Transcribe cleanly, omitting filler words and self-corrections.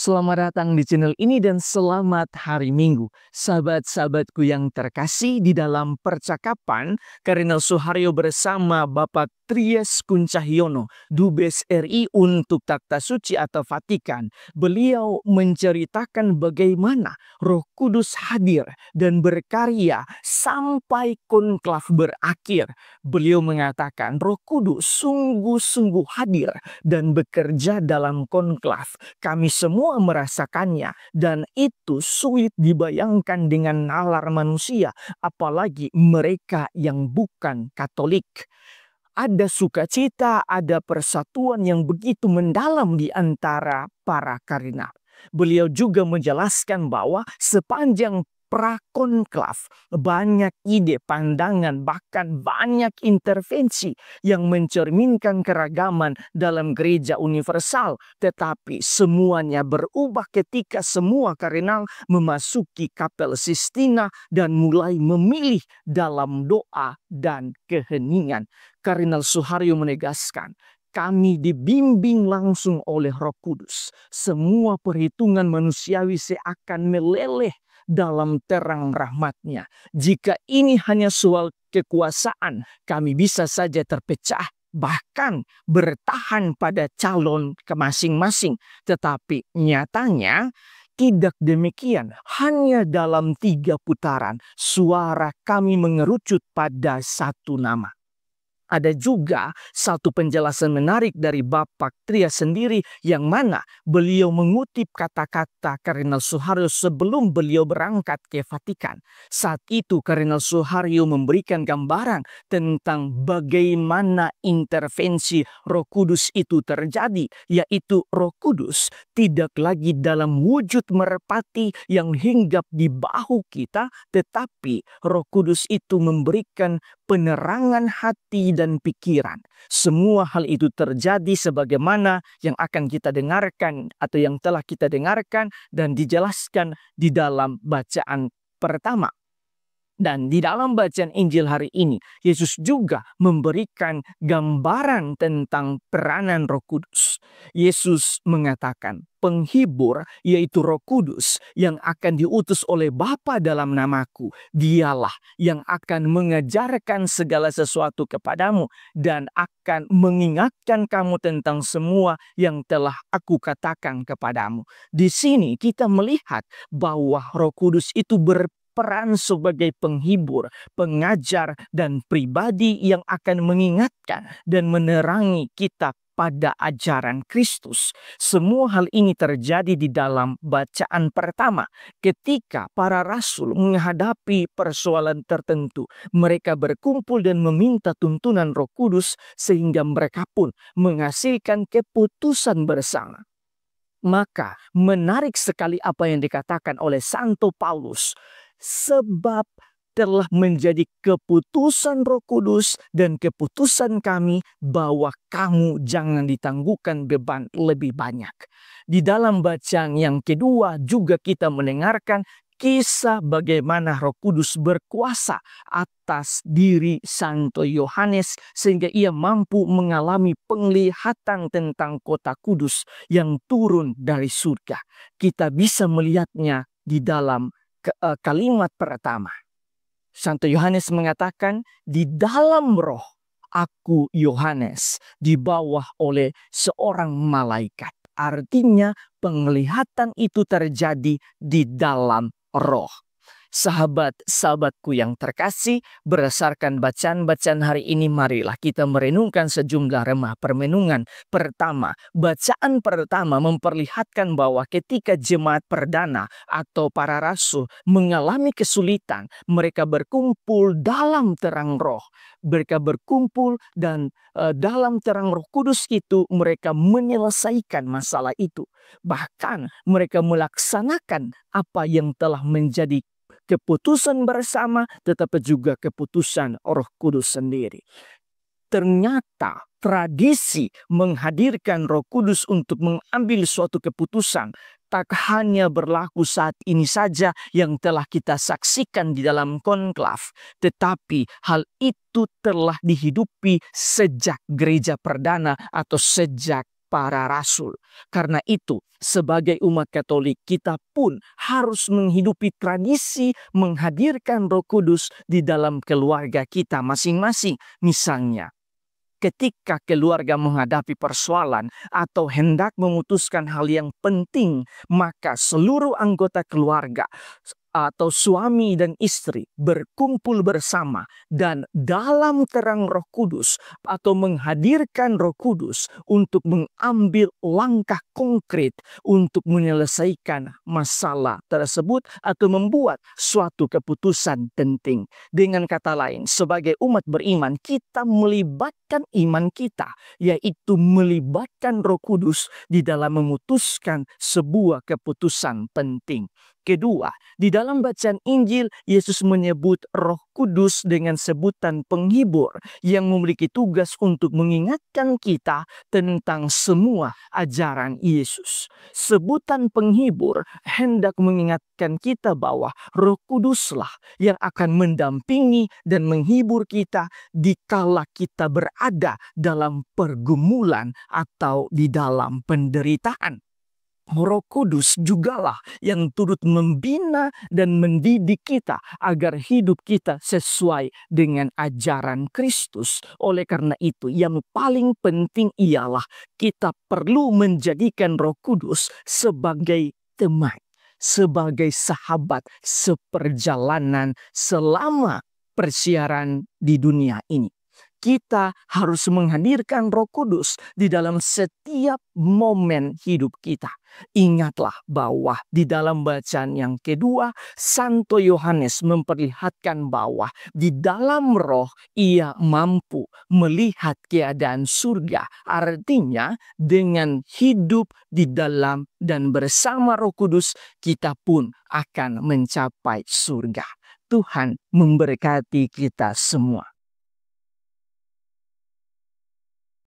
Selamat datang di channel ini dan selamat hari Minggu. Sahabat-sahabatku yang terkasih, di dalam percakapan Kardinal Suharyo bersama Bapak Trias Kuncahyono, Dubes RI untuk Takhta Suci atau Vatikan. Beliau menceritakan bagaimana Roh Kudus hadir dan berkarya sampai konklav berakhir. Beliau mengatakan Roh Kudus sungguh-sungguh hadir dan bekerja dalam konklav. Kami semua merasakannya dan itu sulit dibayangkan dengan nalar manusia, apalagi mereka yang bukan Katolik. Ada sukacita, ada persatuan yang begitu mendalam di antara para kardinal. Beliau juga menjelaskan bahwa sepanjang prakonklav banyak ide, pandangan, bahkan banyak intervensi yang mencerminkan keragaman dalam gereja universal. Tetapi semuanya berubah ketika semua kardinal memasuki Kapel Sistina dan mulai memilih dalam doa dan keheningan. Kardinal Suharyo menegaskan, kami dibimbing langsung oleh Roh Kudus. Semua perhitungan manusiawi seakan meleleh dalam terang rahmat-Nya. Jika ini hanya soal kekuasaan, kami bisa saja terpecah, bahkan bertahan pada calon ke masing-masing. Tetapi nyatanya tidak demikian. Hanya dalam 3 putaran suara kami mengerucut pada satu nama. Ada juga satu penjelasan menarik dari Bapak Trias sendiri, yang mana beliau mengutip kata-kata Kardinal Suharyo sebelum beliau berangkat ke Vatikan. Saat itu Kardinal Suharyo memberikan gambaran tentang bagaimana intervensi Roh Kudus itu terjadi, yaitu Roh Kudus tidak lagi dalam wujud merpati yang hinggap di bahu kita, tetapi Roh Kudus itu memberikan penerangan hati dan pikiran. Semua hal itu terjadi sebagaimana yang akan kita dengarkan atau yang telah kita dengarkan dan dijelaskan di dalam bacaan pertama. Dan di dalam bacaan Injil hari ini, Yesus juga memberikan gambaran tentang peranan Roh Kudus. Yesus mengatakan, penghibur yaitu Roh Kudus yang akan diutus oleh Bapa dalam namaku. Dialah yang akan mengajarkan segala sesuatu kepadamu dan akan mengingatkan kamu tentang semua yang telah aku katakan kepadamu. Di sini kita melihat bahwa Roh Kudus itu peran sebagai penghibur, pengajar, dan pribadi yang akan mengingatkan dan menerangi kita pada ajaran Kristus. Semua hal ini terjadi di dalam bacaan pertama. Ketika para rasul menghadapi persoalan tertentu, mereka berkumpul dan meminta tuntunan Roh Kudus sehingga mereka pun menghasilkan keputusan bersama. Maka menarik sekali apa yang dikatakan oleh Santo Paulus. Sebab telah menjadi keputusan Roh Kudus dan keputusan kami bahwa kamu jangan ditangguhkan beban lebih banyak. Di dalam bacaan yang kedua juga kita mendengarkan kisah bagaimana Roh Kudus berkuasa atas diri Santo Yohanes sehingga ia mampu mengalami penglihatan tentang kota kudus yang turun dari surga. Kita bisa melihatnya di dalam kalimat pertama. Santo Yohanes mengatakan, di dalam roh aku Yohanes dibawa oleh seorang malaikat. Artinya penglihatan itu terjadi di dalam roh. Sahabat-sahabatku yang terkasih, berdasarkan bacaan-bacaan hari ini, marilah kita merenungkan sejumlah remah permenungan. Pertama, bacaan pertama memperlihatkan bahwa ketika jemaat perdana atau para rasul mengalami kesulitan, mereka berkumpul dalam terang roh. Mereka berkumpul dan dalam terang Roh Kudus itu mereka menyelesaikan masalah itu. Bahkan mereka melaksanakan apa yang telah menjadi keputusan bersama, tetapi juga keputusan Roh Kudus sendiri. Ternyata tradisi menghadirkan Roh Kudus untuk mengambil suatu keputusan tak hanya berlaku saat ini saja yang telah kita saksikan di dalam konklav, tetapi hal itu telah dihidupi sejak gereja perdana atau sejak para rasul. Karena itu, sebagai umat Katolik, kita pun harus menghidupi tradisi menghadirkan Roh Kudus di dalam keluarga kita masing-masing. Misalnya, ketika keluarga menghadapi persoalan atau hendak memutuskan hal yang penting, maka seluruh anggota keluarga atau suami dan istri berkumpul bersama dan dalam terang Roh Kudus atau menghadirkan Roh Kudus untuk mengambil langkah konkret untuk menyelesaikan masalah tersebut atau membuat suatu keputusan penting. Dengan kata lain, sebagai umat beriman, kita melibatkan iman kita, yaitu melibatkan Roh Kudus di dalam memutuskan sebuah keputusan penting. Kedua, di dalam bacaan Injil, Yesus menyebut Roh Kudus dengan sebutan penghibur yang memiliki tugas untuk mengingatkan kita tentang semua ajaran Yesus. Sebutan penghibur hendak mengingatkan kita bahwa Roh Kuduslah yang akan mendampingi dan menghibur kita dikala kita berada dalam pergumulan atau di dalam penderitaan. Roh Kudus jugalah yang turut membina dan mendidik kita agar hidup kita sesuai dengan ajaran Kristus. Oleh karena itu, yang paling penting ialah kita perlu menjadikan Roh Kudus sebagai teman, sebagai sahabat seperjalanan selama persiaran di dunia ini. Kita harus menghadirkan Roh Kudus di dalam setiap momen hidup kita. Ingatlah bahwa di dalam bacaan yang kedua, Santo Yohanes memperlihatkan bahwa di dalam Roh ia mampu melihat keadaan surga. Artinya dengan hidup di dalam dan bersama Roh Kudus, kita pun akan mencapai surga. Tuhan memberkati kita semua.